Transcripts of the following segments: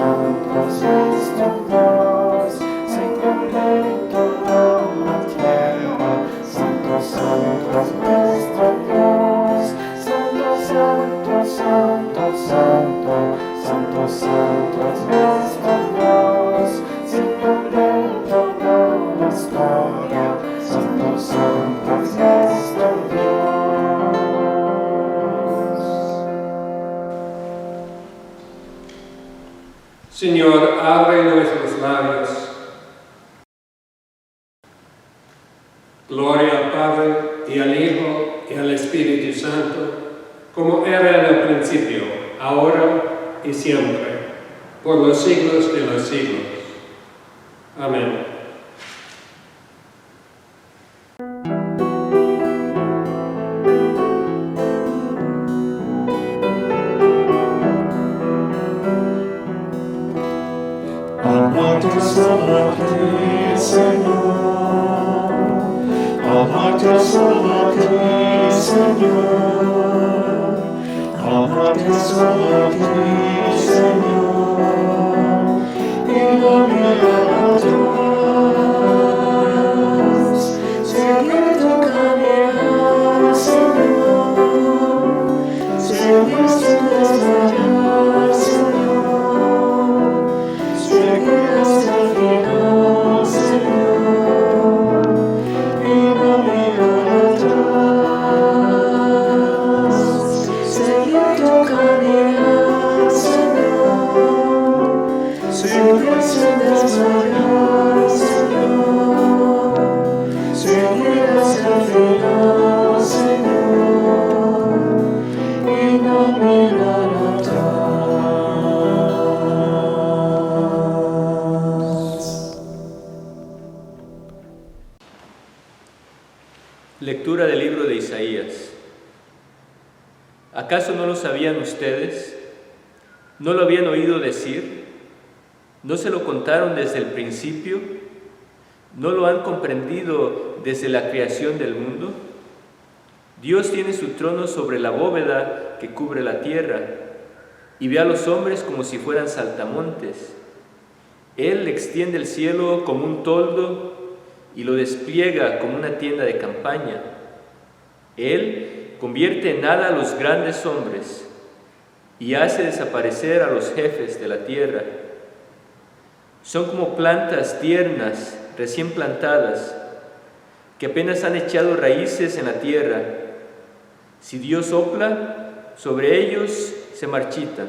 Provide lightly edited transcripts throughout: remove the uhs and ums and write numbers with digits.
santo es nuestro Dios, Señor de toda la tierra. Santo, santo es nuestro Dios, santo, santo, santo, santo, santo, santo es nuestro Dios, Señor de toda la historia. Santo, santo es nuestro Dios. Señor, abre nuestros labios. Gloria al Padre, y al Hijo, y al Espíritu Santo, como era en el principio, ahora y siempre, por los siglos de los siglos. Amén. Amarte solo a ti, Señor. Amarte solo a ti, Señor. Amarte solo a ti, Señor. Y no mirar atrás. Seguir tu camino, Señor. Seguir sin desmayar, Señor. Seguir hasta el final, Señor, y no mirar atrás. Seguir tu camino, Señor, seguir sin desmayar, Señor, seguir hasta el final, Señor, y no mirar atrás. Lectura del libro de Isaías. ¿Acaso no lo sabían ustedes? ¿No lo habían oído decir? ¿No se lo contaron desde el principio? ¿No lo han comprendido desde la creación del mundo? Dios tiene su trono sobre la bóveda que cubre la tierra y ve a los hombres como si fueran saltamontes. Él extiende el cielo como un toldo y lo despliega como una tienda de campaña. Él convierte en nada a los grandes hombres y hace desaparecer a los jefes de la tierra. Son como plantas tiernas, recién plantadas, que apenas han echado raíces en la tierra. Si Dios sopla, sobre ellos se marchitan,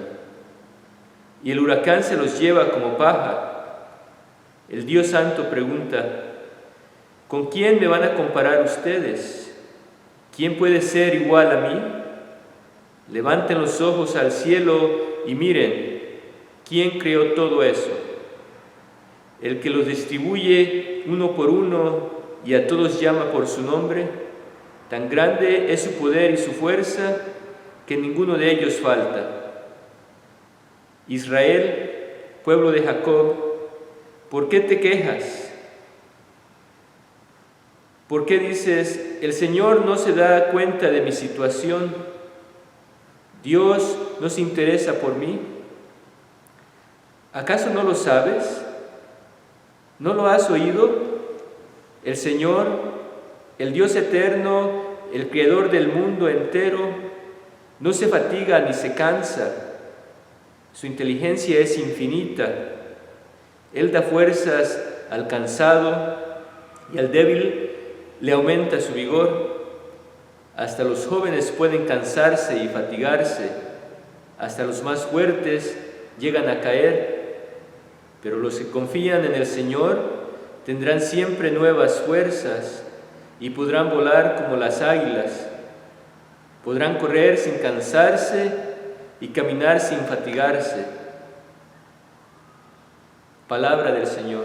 y el huracán se los lleva como paja. El Dios Santo pregunta: ¿con quién me van a comparar ustedes? ¿Quién puede ser igual a mí? Levanten los ojos al cielo y miren, ¿quién creó todo eso? El que los distribuye uno por uno y a todos llama por su nombre. Tan grande es su poder y su fuerza que ninguno de ellos falta. Israel, pueblo de Jacob, ¿por qué te quejas? ¿Por qué dices, el Señor no se da cuenta de mi situación? ¿Dios no se interesa por mí? ¿Acaso no lo sabes? ¿No lo has oído? El Señor, el Dios eterno, el Creador del mundo entero, no se fatiga ni se cansa. Su inteligencia es infinita. Él da fuerzas al cansado y al débil le aumenta su vigor. Hasta los jóvenes pueden cansarse y fatigarse, hasta los más fuertes llegan a caer, pero los que confían en el Señor tendrán siempre nuevas fuerzas y podrán volar como las águilas. Podrán correr sin cansarse y caminar sin fatigarse. Palabra del Señor.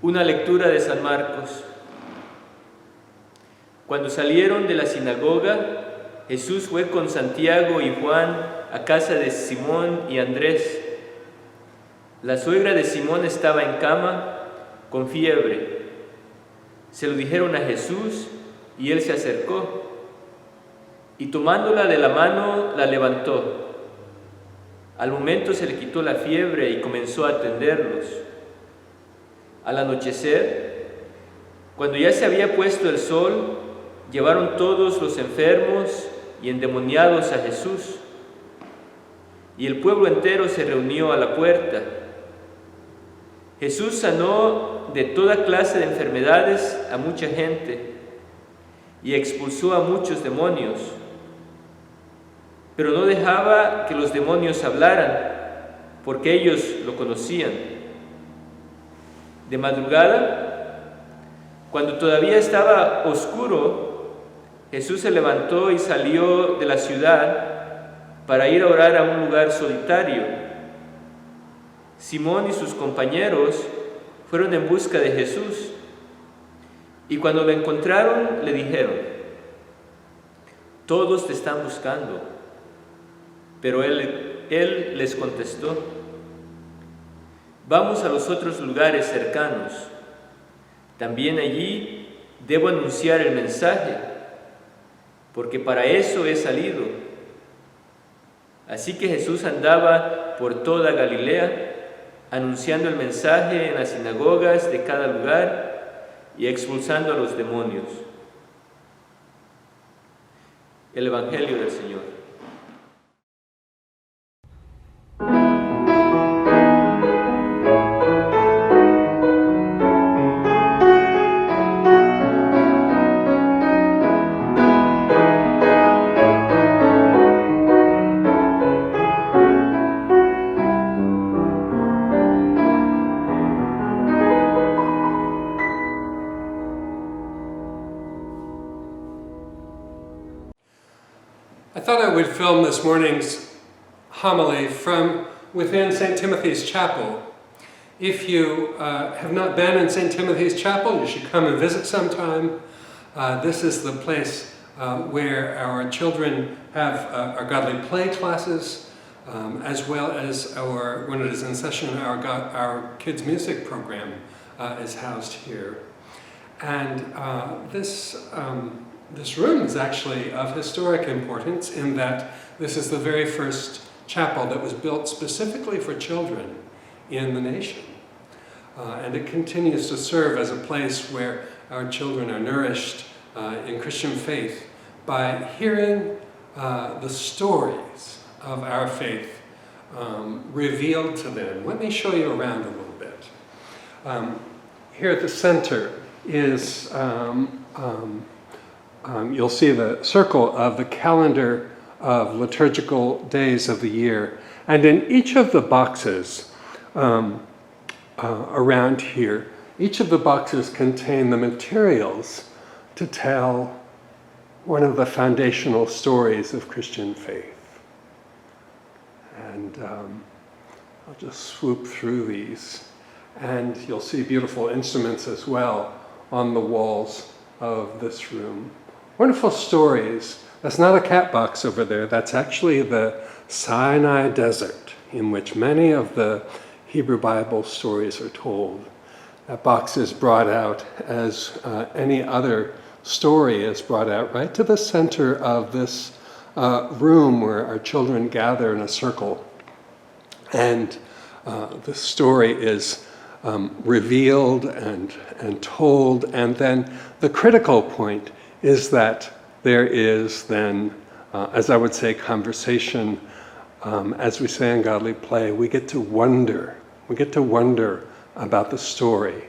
Una lectura de San Marcos. Cuando salieron de la sinagoga, Jesús fue con Santiago y Juan a casa de Simón y Andrés. La suegra de Simón estaba en cama con fiebre. Se lo dijeron a Jesús y él se acercó y tomándola de la mano la levantó. Al momento se le quitó la fiebre y comenzó a atenderlos. Al anochecer, cuando ya se había puesto el sol, llevaron todos los enfermos y endemoniados a Jesús. Y el pueblo entero se reunió a la puerta. Jesús sanó de toda clase de enfermedades a mucha gente y expulsó a muchos demonios. Pero no dejaba que los demonios hablaran, porque ellos lo conocían. De madrugada, cuando todavía estaba oscuro, Jesús se levantó y salió de la ciudad para ir a orar a un lugar solitario. Simón y sus compañeros fueron en busca de Jesús, y cuando lo encontraron, le dijeron: «Todos te están buscando». Pero él les contestó: «Vamos a los otros lugares cercanos. También allí debo anunciar el mensaje, porque para eso he salido». Así que Jesús andaba por toda Galilea, anunciando el mensaje en las sinagogas de cada lugar y expulsando a los demonios. El Evangelio del Señor. I thought I would film this morning's homily from within St. Timothy's Chapel. If you have not been in St. Timothy's Chapel, you should come and visit sometime. This is the place where our children have our godly play classes, as well as when it is in session, our kids' music program is housed here. And this room is actually of historic importance in that this is the very first chapel that was built specifically for children in the nation. And it continues to serve as a place where our children are nourished in Christian faith by hearing the stories of our faith revealed to them. Let me show you around a little bit. Here at the center is you'll see the circle of the calendar of liturgical days of the year. And in each of the boxes around here, each of the boxes contain the materials to tell one of the foundational stories of Christian faith. And I'll just swoop through these. And you'll see beautiful instruments as well on the walls of this room. Wonderful stories. That's not a cat box over there. That's actually the Sinai desert in which many of the Hebrew Bible stories are told. That box is brought out as any other story is brought out right to the center of this room where our children gather in a circle. And the story is revealed and told. And then the critical point is that there is then, as I would say, conversation. As we say in Godly Play, we get to wonder. We get to wonder about the story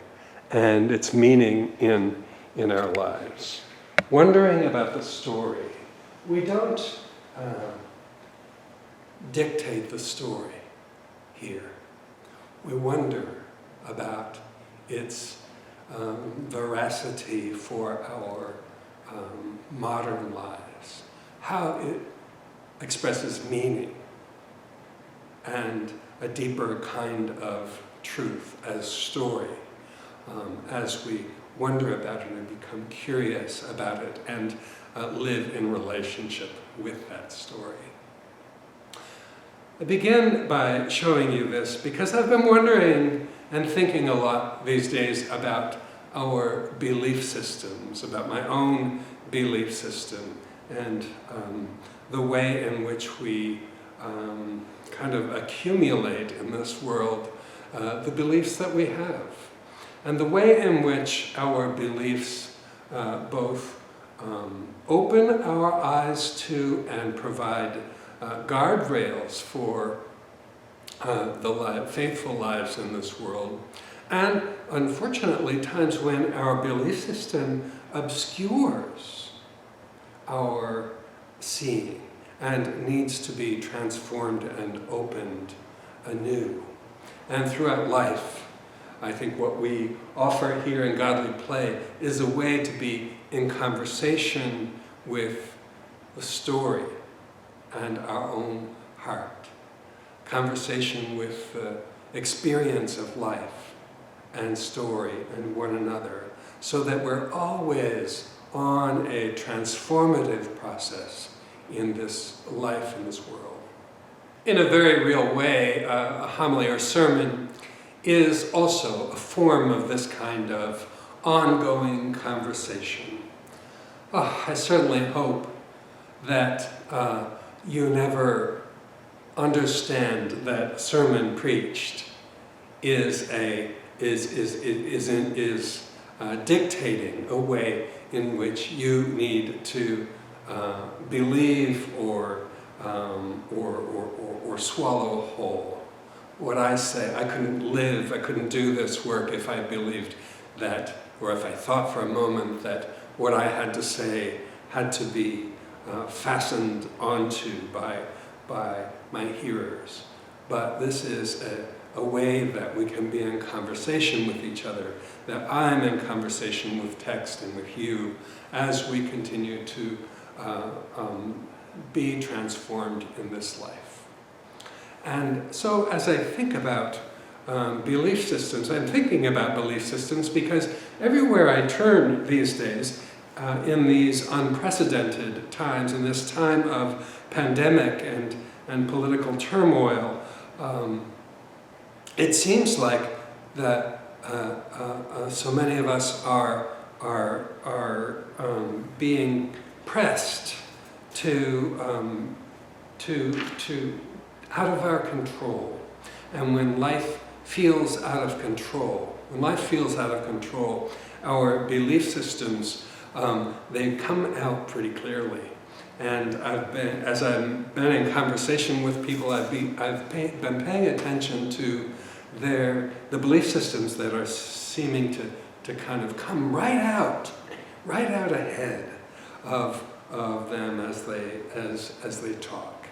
and its meaning in our lives. Wondering about the story. We don't dictate the story here. We wonder about its veracity for our modern lives, how it expresses meaning and a deeper kind of truth as story. as we wonder about it and become curious about it and live in relationship with that story. I begin by showing you this because I've been wondering and thinking a lot these days about our belief systems, about my own belief system, and the way in which we kind of accumulate in this world the beliefs that we have, and the way in which our beliefs both open our eyes to and provide guardrails for the faithful lives in this world, and unfortunately times when our belief system obscures our seeing and needs to be transformed and opened anew. And throughout life, I think what we offer here in Godly Play is a way to be in conversation with the story and our own heart. Conversation with the experience of life and story and one another, so that we're always on a transformative process in this life, in this world. In a very real way, a homily or sermon is also a form of this kind of ongoing conversation. I certainly hope that you never understand that sermon preached is dictating a way in which you need to believe or swallow whole. What I say, I couldn't do this work if I believed that, or if I thought for a moment that what I had to say had to be fastened onto by my hearers. But this is a way that we can be in conversation with each other, that I'm in conversation with text and with you as we continue to be transformed in this life. And so as I think about belief systems, I'm thinking about belief systems because everywhere I turn these days, in these unprecedented times, in this time of pandemic and political turmoil, it seems like that so many of us are being pressed to out of our control. And when life feels out of control, our belief systems, they come out pretty clearly. And as I've been in conversation with people, I've been paying attention to the belief systems that are seeming to kind of come right out ahead of them as they talk.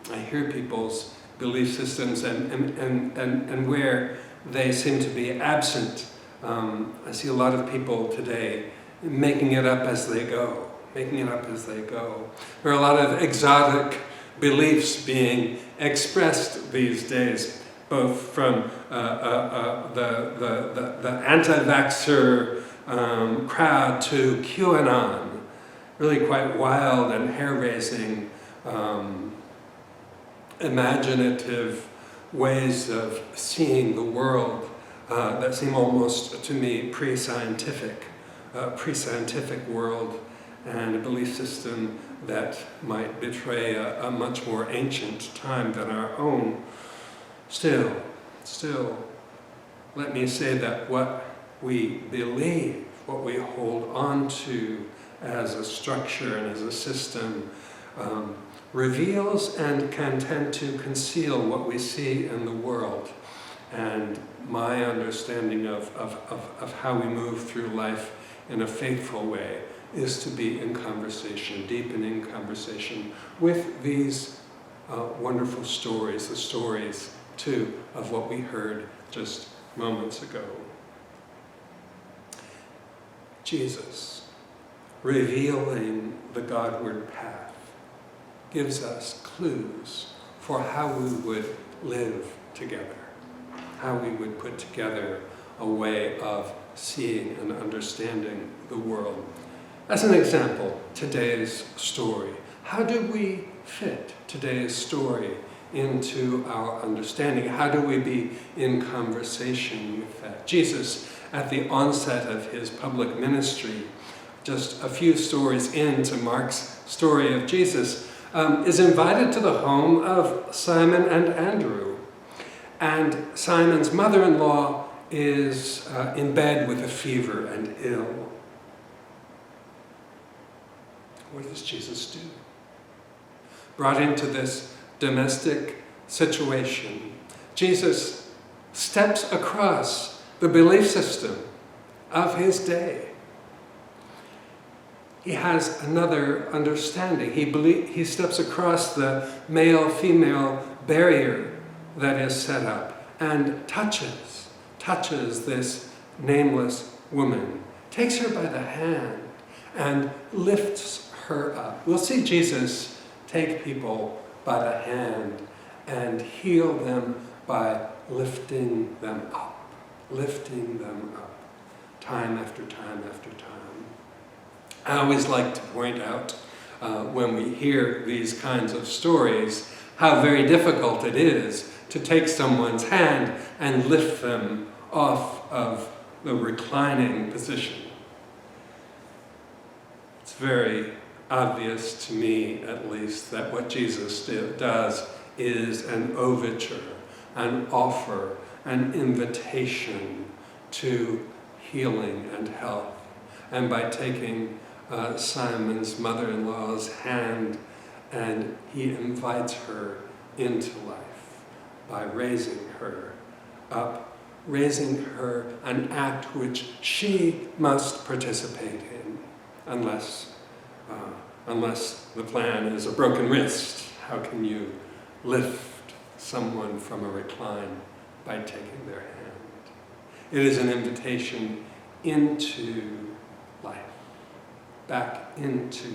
I hear people's belief systems and where they seem to be absent. I see a lot of people today making it up as they go. There are a lot of exotic beliefs being expressed these days, both from the anti-vaxxer crowd to QAnon, really quite wild and hair-raising, imaginative ways of seeing the world that seem almost to me pre-scientific world, and a belief system that might betray a much more ancient time than our own. Still, let me say that what we believe, what we hold on to as a structure and as a system, reveals and can tend to conceal what we see in the world. And my understanding of how we move through life in a faithful way is to be in conversation, deepening conversation with these wonderful stories, the stories, too, of what we heard just moments ago. Jesus, revealing the Godward path, gives us clues for how we would live together, how we would put together a way of seeing and understanding the world. As an example, today's story. How do we fit today's story into our understanding? How do we be in conversation with that? Jesus, at the onset of his public ministry, just a few stories into Mark's story of Jesus, is invited to the home of Simon and Andrew. And Simon's mother-in-law is in bed with a fever and ill. What does Jesus do? Brought into this domestic situation, Jesus steps across the belief system of his day. He has another understanding. He steps across the male-female barrier that is set up and touches this nameless woman, takes her by the hand and lifts her up. We'll see Jesus take people by the hand and heal them by lifting them up, time after time after time. I always like to point out when we hear these kinds of stories how very difficult it is to take someone's hand and lift them off of the reclining position. It's very obvious to me, at least, that what Jesus does is an overture, an offer, an invitation to healing and health. And by taking Simon's mother-in-law's hand, and he invites her into life by raising her up, raising her, an act which she must participate in, unless the plan is a broken wrist. How can you lift someone from a recline? By taking their hand. It is an invitation into life, back into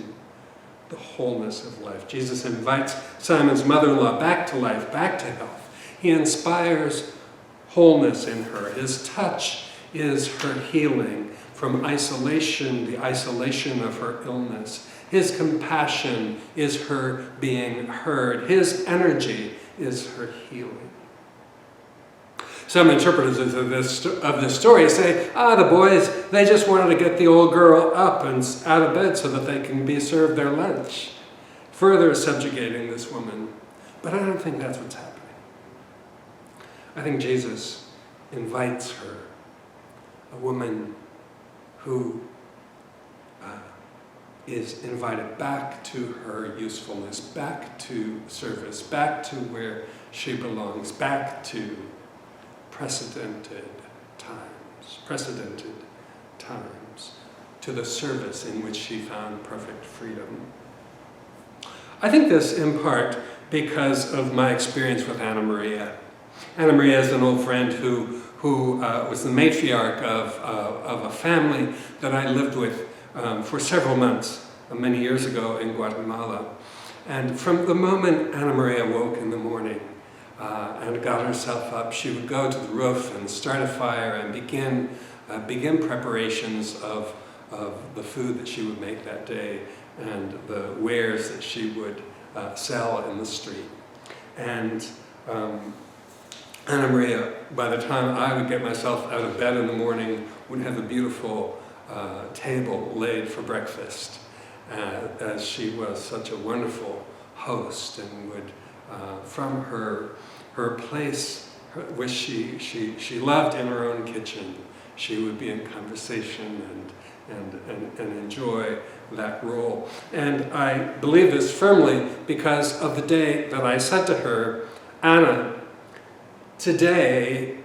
the wholeness of life. Jesus invites Simon's mother-in-law back to life, back to health. He inspires wholeness in her. His touch is her healing from isolation, the isolation of her illness. His compassion is her being heard. His energy is her healing. Some interpreters of this story say, the boys, they just wanted to get the old girl up and out of bed so that they can be served their lunch, further subjugating this woman. But I don't think that's what's happening. I think Jesus invites her, a woman who is invited back to her usefulness, back to service, back to where she belongs, back to precedented times, to the service in which she found perfect freedom. I think this in part because of my experience with Anna Maria. Anna Maria is an old friend who was the matriarch of a family that I lived with for several months, many years ago in Guatemala. And from the moment Anna Maria woke in the morning and got herself up, she would go to the roof and start a fire and begin preparations of the food that she would make that day and the wares that she would sell in the street. And Anna Maria, by the time I would get myself out of bed in the morning, would have a beautiful table laid for breakfast, as she was such a wonderful host and would, from her place, which she loved in her own kitchen, she would be in conversation and enjoy that role. And I believe this firmly because of the day that I said to her, Anna, today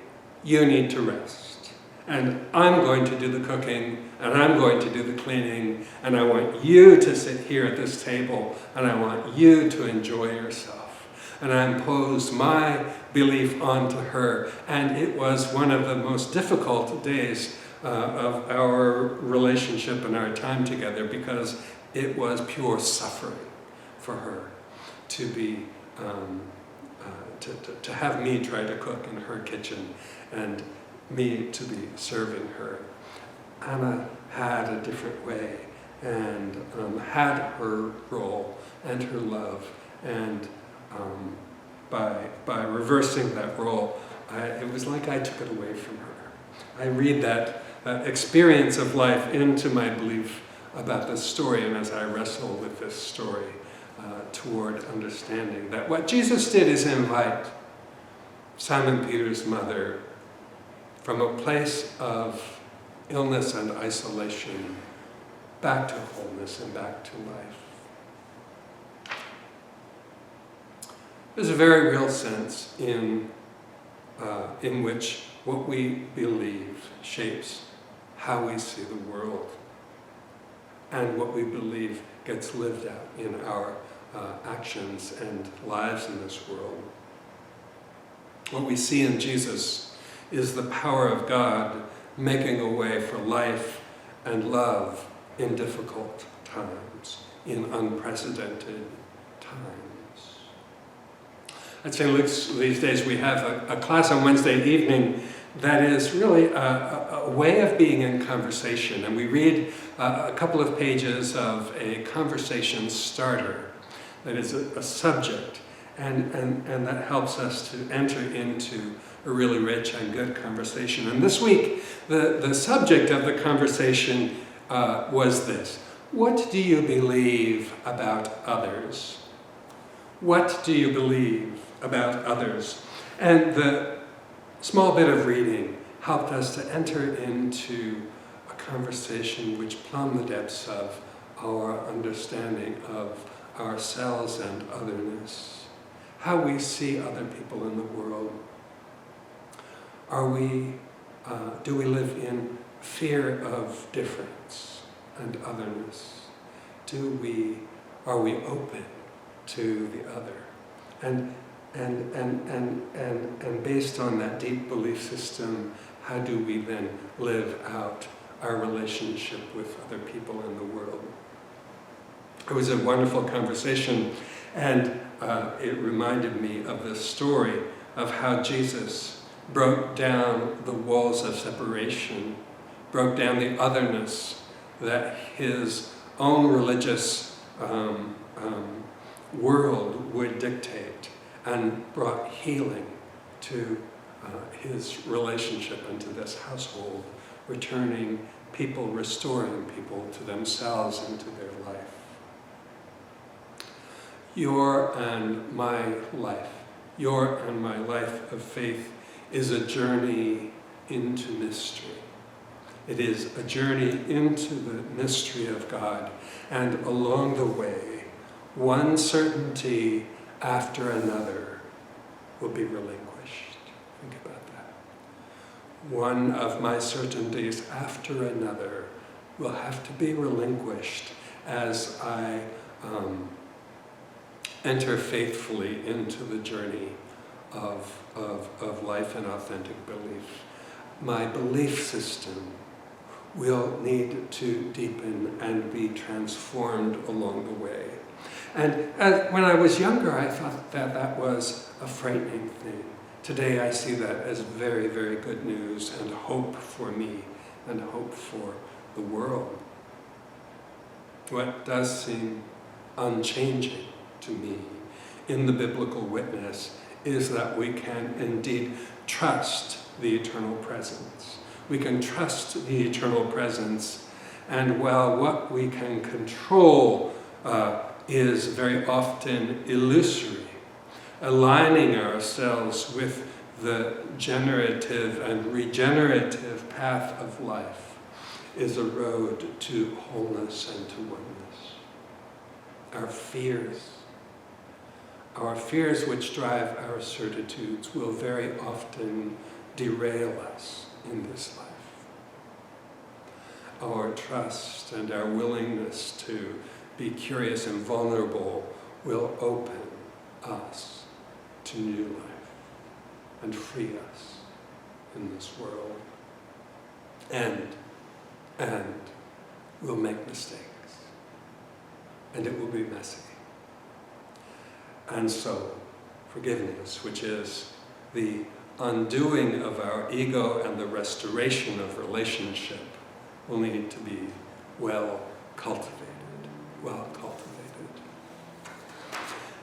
you need to rest. And I'm going to do the cooking, and I'm going to do the cleaning, and I want you to sit here at this table, and I want you to enjoy yourself. And I imposed my belief onto her, and it was one of the most difficult days of our relationship and our time together, because it was pure suffering for her to be to have me try to cook in her kitchen, and me to be serving her. Anna had a different way and had her role and her love, and by reversing that role, it was like I took it away from her. I read that experience of life into my belief about this story, and as I wrestle with this story toward understanding that what Jesus did is invite Simon Peter's mother from a place of illness and isolation back to wholeness and back to life. There's a very real sense in which what we believe shapes how we see the world, and what we believe gets lived out in our actions and lives in this world. What we see in Jesus is the power of God making a way for life and love in difficult times, in unprecedented times. At St. Luke's these days we have a class on Wednesday evening that is really a way of being in conversation, and we read a couple of pages of a conversation starter that is a subject, and that helps us to enter into a really rich and good conversation. And this week, the subject of the conversation was this: what do you believe about others? What do you believe about others? And the small bit of reading helped us to enter into a conversation which plumbed the depths of our understanding of ourselves and otherness, how we see other people in the world. Do we live in fear of difference and otherness? Are we open to the other? And based on that deep belief system, how do we then live out our relationship with other people in the world? It was a wonderful conversation, and it reminded me of the story of how Jesus broke down the walls of separation, broke down the otherness that his own religious world would dictate, and brought healing to his relationship and to this household, restoring people to themselves and to their life. Your and my life of faith is a journey into mystery. It is a journey into the mystery of God, and along the way, one certainty after another will be relinquished. Think about that. One of my certainties after another will have to be relinquished as I enter faithfully into the journey of life and authentic belief. My belief system will need to deepen and be transformed along the way. And when I was younger, I thought that was a frightening thing. Today I see that as very, very good news and hope for me and hope for the world. What does seem unchanging to me in the biblical witness is that we can indeed trust the eternal presence. We can trust the eternal presence, and while what we can control is very often illusory, aligning ourselves with the generative and regenerative path of life is a road to wholeness and to oneness. Our fears which drive our certitudes will very often derail us in this life. Our trust and our willingness to be curious and vulnerable will open us to new life and free us in this world. And we'll make mistakes, and it will be messy. And so, forgiveness, which is the undoing of our ego and the restoration of relationship will need to be well cultivated.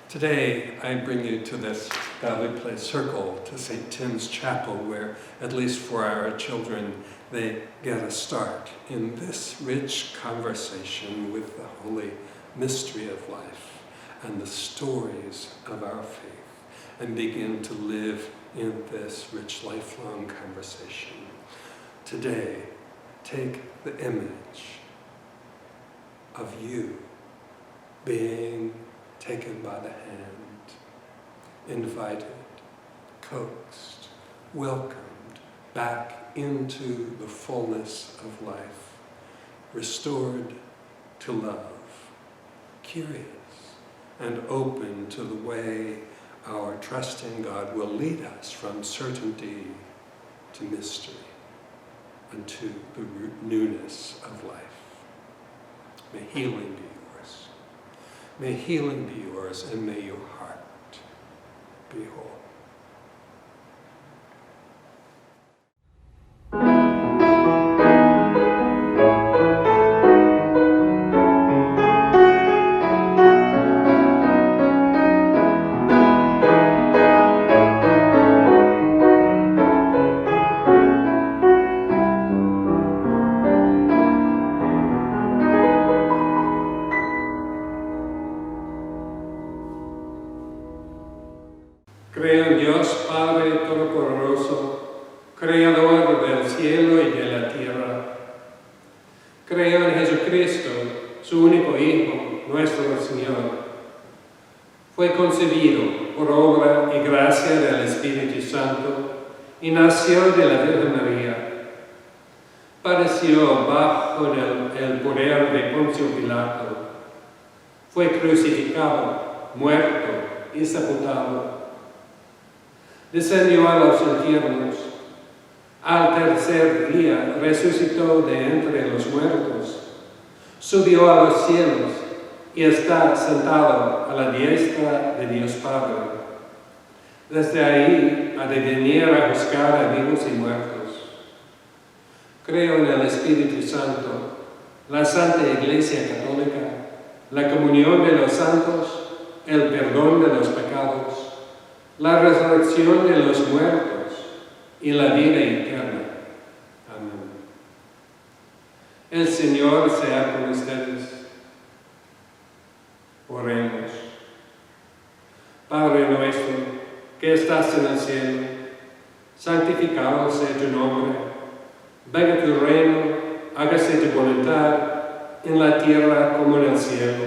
Today, I bring you to this Guadalupe circle, to St. Tim's Chapel, where, at least for our children, they get a start in this rich conversation with the holy mystery of life and the stories of our faith, and begin to live in this rich lifelong conversation. Today, take the image of you being taken by the hand, invited, coaxed, welcomed back into the fullness of life, restored to love, curious and open to the way our trusting God will lead us from certainty to mystery and to the newness of life. May healing be yours. May healing be yours, and may your heart be whole. Creo en Dios Padre Todopoderoso, Creador del cielo y de la tierra. Creo en Jesucristo, su único Hijo, nuestro Señor. Fue concebido por obra y gracia del Espíritu Santo y nació de la Virgen María. Padeció bajo el poder de Poncio Pilato. Fue crucificado, muerto y sepultado. Descendió a los infiernos. Al tercer día resucitó de entre los muertos. Subió a los cielos y está sentado a la diestra de Dios Padre. Desde ahí ha de venir a juzgar a vivos y muertos. Creo en el Espíritu Santo, la Santa Iglesia Católica, la comunión de los santos, el perdón de los pecados, la resurrección de los muertos y la vida eterna. Amén. El Señor sea con ustedes. Oremos. Padre nuestro, que estás en el cielo, santificado sea tu nombre. Venga tu reino, hágase tu voluntad, en la tierra como en el cielo.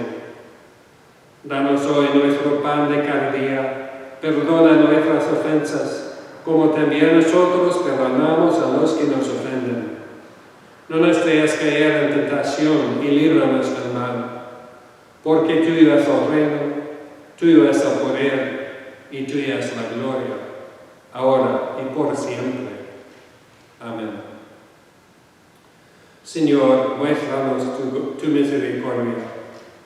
Danos hoy nuestro pan de cada día. Perdona nuestras ofensas, como también nosotros perdonamos a los que nos ofenden. No nos dejes caer en tentación y líbranos del mal, porque tuyo es el reino, tuyo es el poder y tuya es la gloria, ahora y por siempre. Amén. Señor, muéstranos tu misericordia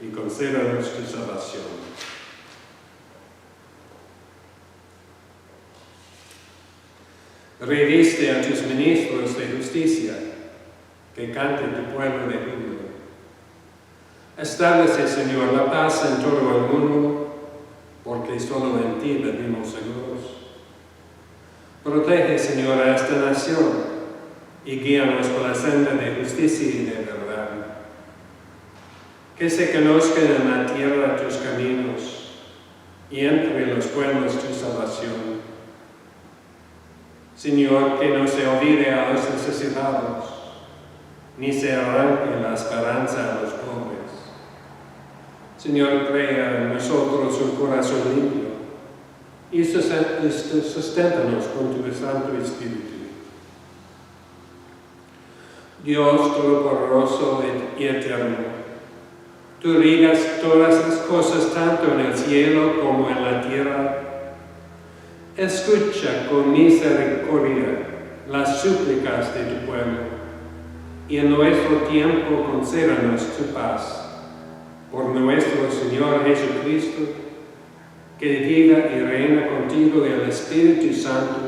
y concédanos tu salvación. Reviste a tus ministros de justicia, que cante tu pueblo de júbilo. Establece, Señor, la paz en todo el mundo, porque solo en ti vivimos seguros. Protege, Señor, a esta nación y guíanos por la senda de justicia y de verdad. Que se conozcan en la tierra tus caminos y entre los pueblos tu salvación. Señor, que no se olvide a los necesitados, ni se arranque la esperanza a los pobres. Señor, crea en nosotros un corazón limpio y susténtanos con tu Santo Espíritu. Dios Todopoderoso y eterno, tú riegas todas las cosas tanto en el cielo como en la tierra. Escucha con misericordia las súplicas de tu pueblo y en nuestro tiempo concédanos tu paz. Por nuestro Señor Jesucristo, que viva y reina contigo el Espíritu Santo,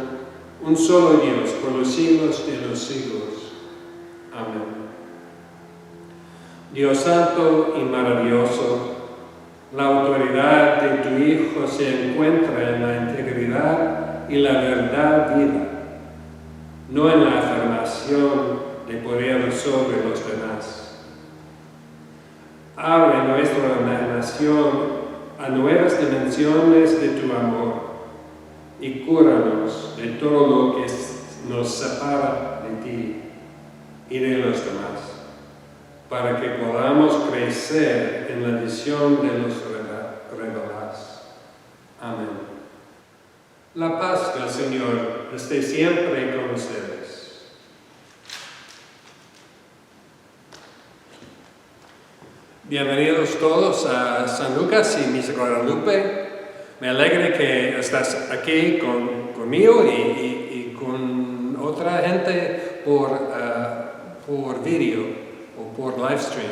un solo Dios, por los siglos de los siglos. Amén. Dios santo y maravilloso, la autoridad de tu Hijo se encuentra en la integridad y la verdad viva, no en la afirmación de poder sobre los demás. Abre nuestra imaginación a nuevas dimensiones de tu amor y cúranos de todo lo que nos separa de ti y de los demás, para que podamos crecer en la visión de los revelados. Amén. La paz del Señor esté siempre con ustedes. Bienvenidos todos a San Lucas y Misa Guadalupe. Me alegra que estás aquí conmigo y con otra gente por vídeo o por livestream.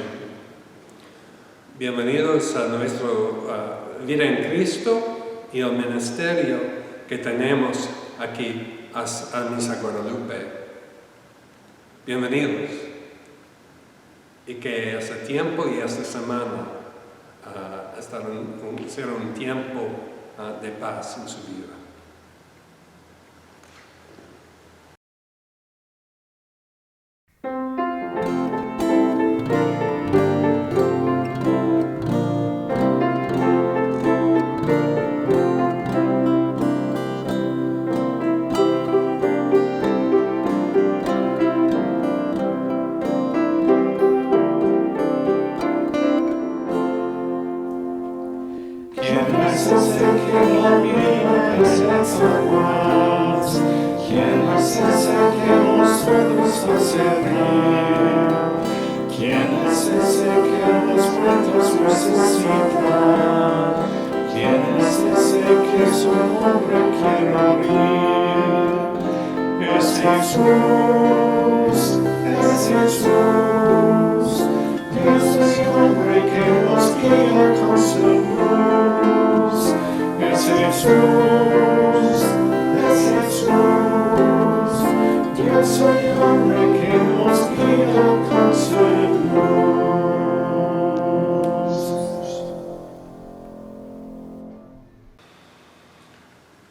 Bienvenidos a nuestra vida en Cristo y al ministerio que tenemos aquí a Misa Guadalupe. Bienvenidos. Y que este tiempo y esta semana será un tiempo de paz en su vida.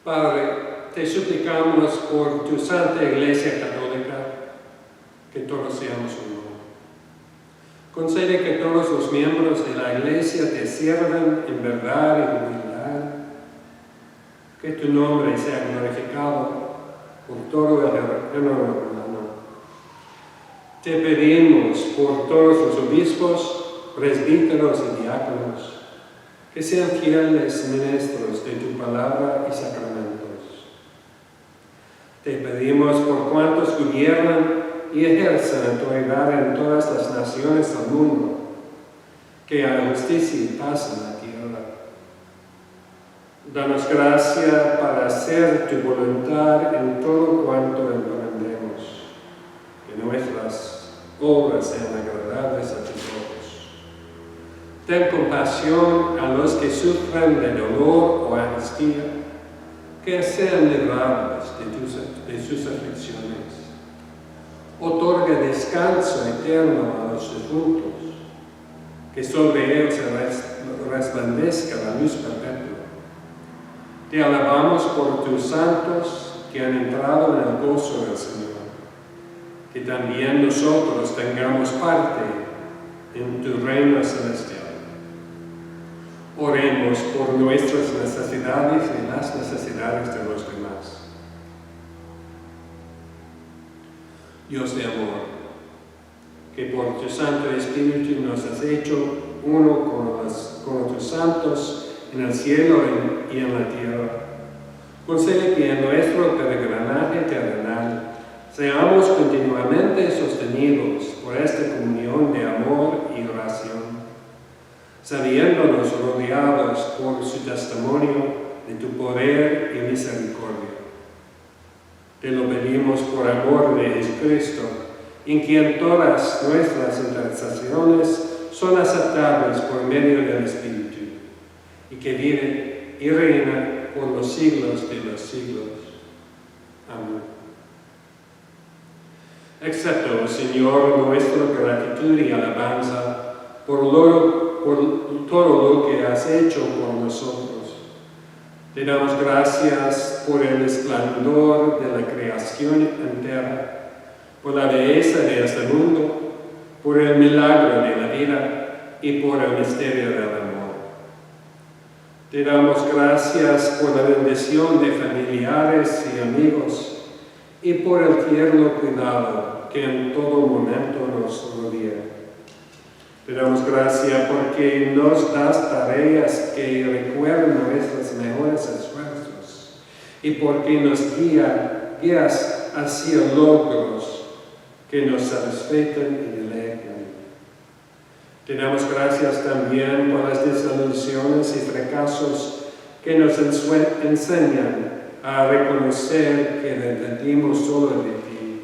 Padre, te suplicamos por tu Santa Iglesia Católica que todos seamos uno. Concede que todos los miembros de la Iglesia te sirvan en verdad y humildad, que tu nombre sea glorificado por todo el género humano. Te pedimos por todos los obispos, presbíteros y diáconos, que sean fieles ministros de tu palabra y sacramentos. Te pedimos por cuantos gobiernan y ejercen autoridad en todas las naciones del mundo, que haya justicia y paz en la tierra. Danos gracia para hacer tu voluntad en todo cuanto emprendemos, que nuestras obras sean agradables a tus ojos. Ten compasión a los que sufren de dolor o angustia, que sean librados de sus aflicciones. Otorga descanso eterno a los difuntos, que sobre ellos resplandezca la luz perpetua. Te alabamos por tus santos que han entrado en el gozo del Señor, que también nosotros tengamos parte en tu reino celestial. Oremos por nuestras necesidades y las necesidades de los demás. Dios de amor, que por tu Santo Espíritu nos has hecho uno con tus santos en el cielo y en la tierra, concede que en nuestro peregrinaje terrenal seamos continuamente sostenidos por esta comunión de amor y oración, sabiéndonos rodeados por su testimonio de tu poder y misericordia. Te lo pedimos por amor de Jesucristo, en quien todas nuestras intercesiones son aceptables por medio del Espíritu, y que vive y reina por los siglos de los siglos. Amén. Acepto, Señor, nuestra gratitud y alabanza por todo lo que has hecho por nosotros. Te damos gracias por el esplendor de la creación entera, por la belleza de este mundo, por el milagro de la vida y por el misterio del amor. Te damos gracias por la bendición de familiares y amigos y por el tierno cuidado que en todo momento nos rodea. Te damos gracias porque nos das tareas que recuerdan nuestros mejores esfuerzos y porque nos guías hacia logros que nos satisfacen y deleitan. Te damos gracias también por las desilusiones y fracasos que nos enseñan a reconocer que dependimos solo de ti.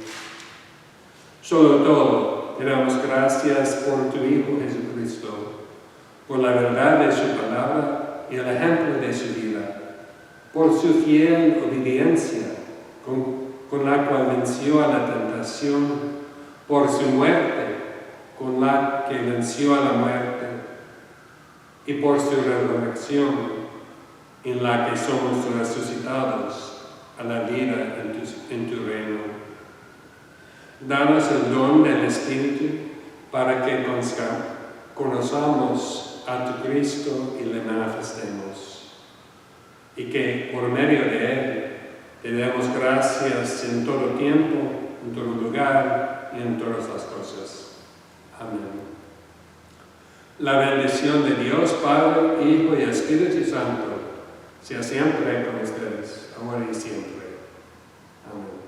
Sobre todo, te damos gracias por tu Hijo Jesucristo, por la verdad de su palabra y el ejemplo de su vida, por su fiel obediencia con la cual venció a la tentación, por su muerte con la que venció a la muerte y por su resurrección en la que somos resucitados a la vida en tu reino. Danos el don del Espíritu para que conozcamos a tu Cristo y le manifestemos, y que por medio de Él te demos gracias en todo tiempo, en todo lugar y en todas las cosas. Amén. La bendición de Dios, Padre, Hijo y Espíritu Santo, sea siempre con ustedes, ahora y siempre. Amén.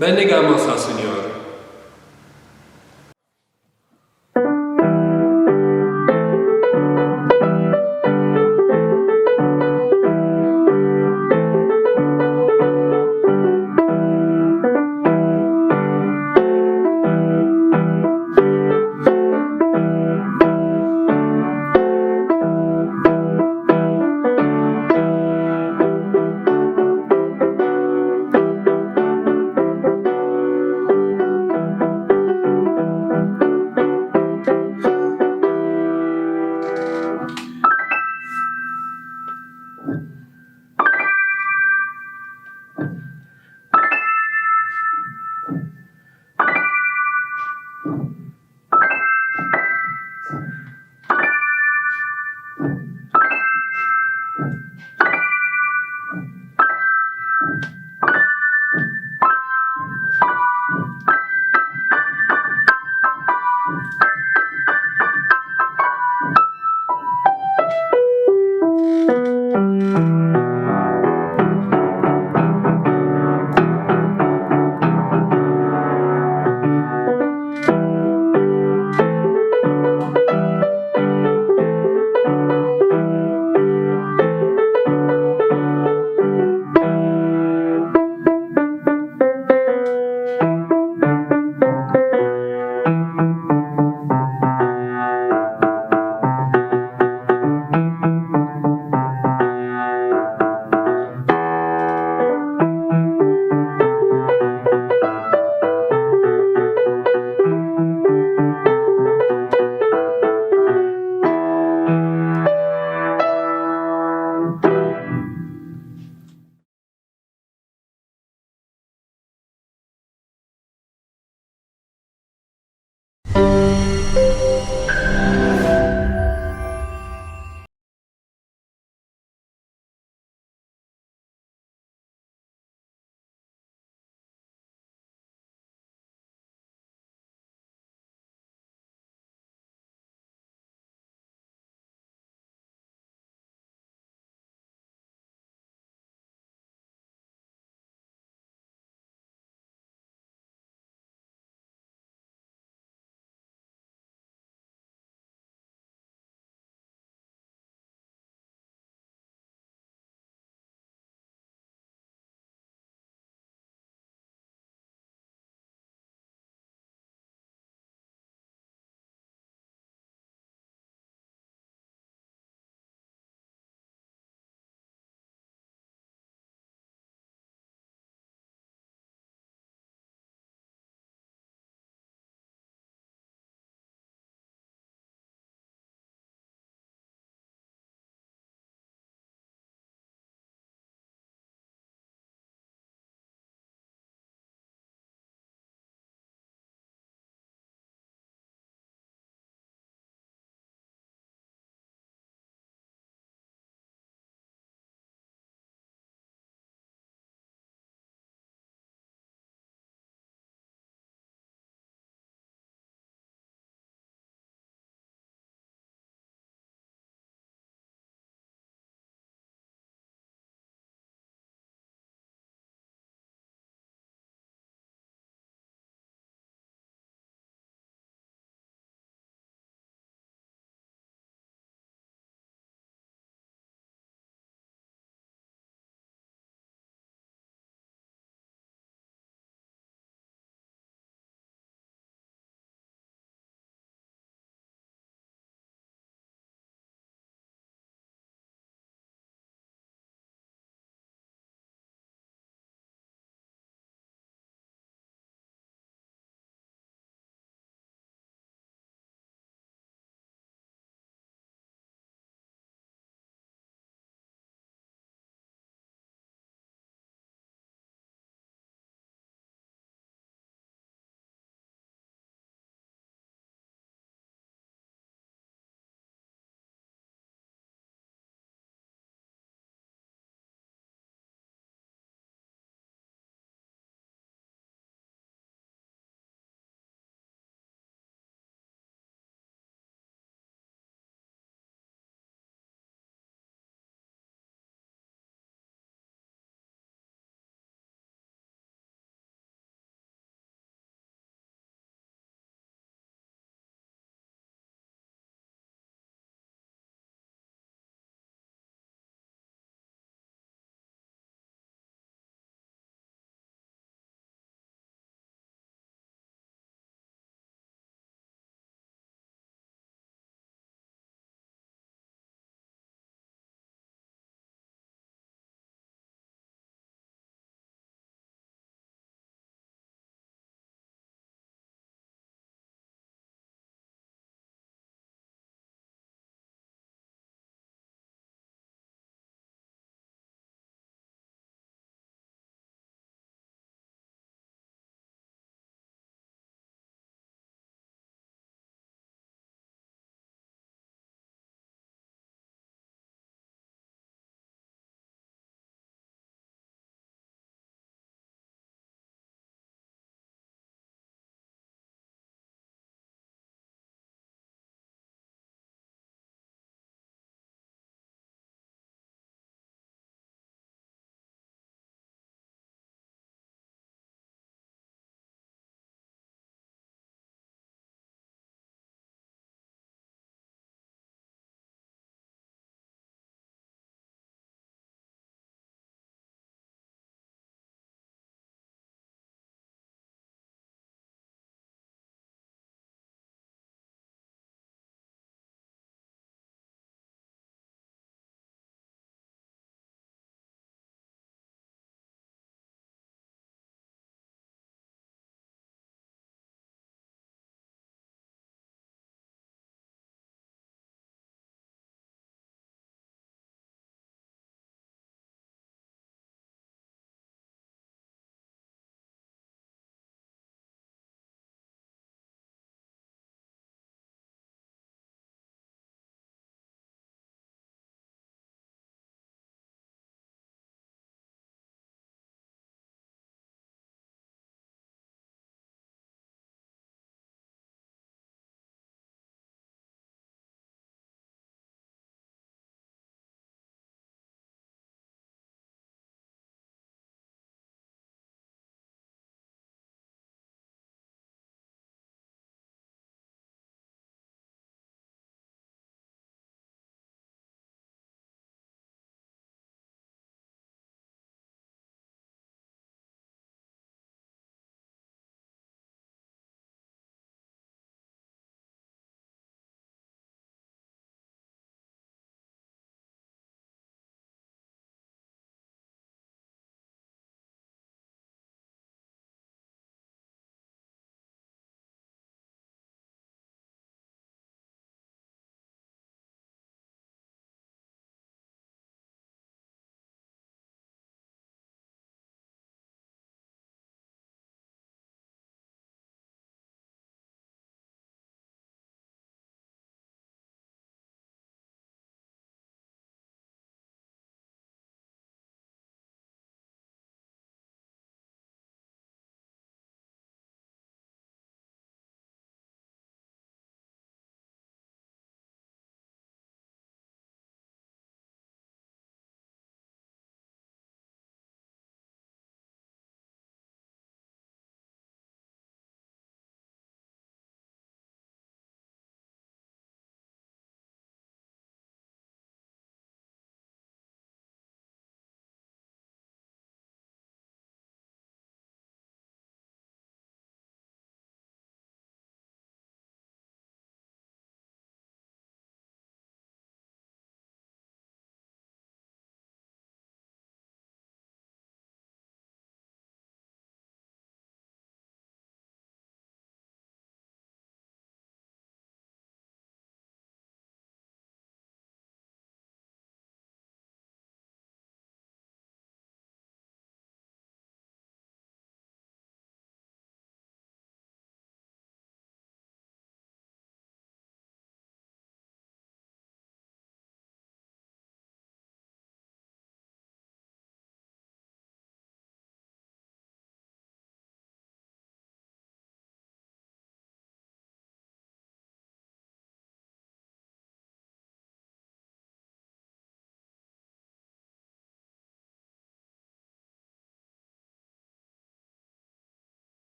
Bendigamos al Señor.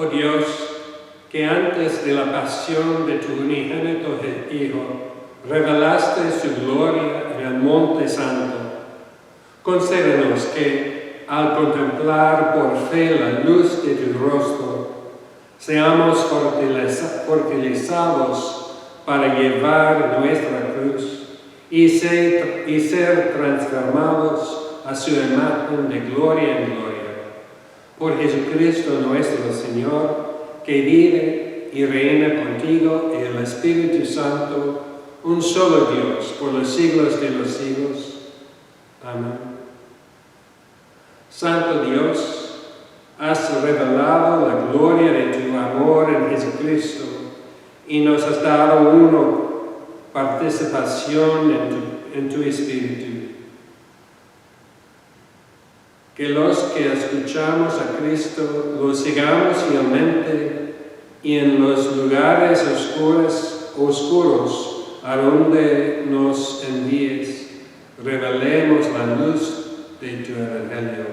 Oh Dios, que antes de la pasión de tu unigénito Hijo, revelaste su gloria en el Monte Santo, concédenos que, al contemplar por fe la luz de tu rostro, seamos fortalecidos para llevar nuestra cruz y ser transformados a su imagen de gloria en gloria. Por Jesucristo nuestro Señor, que vive y reina contigo y el Espíritu Santo, un solo Dios, por los siglos de los siglos. Amén. Santo Dios, has revelado la gloria de tu amor en Jesucristo y nos has dado una participación en tu Espíritu. Que los que escuchamos a Cristo lo sigamos fielmente y en los lugares oscuros a donde nos envíes, revelemos la luz de tu Evangelio.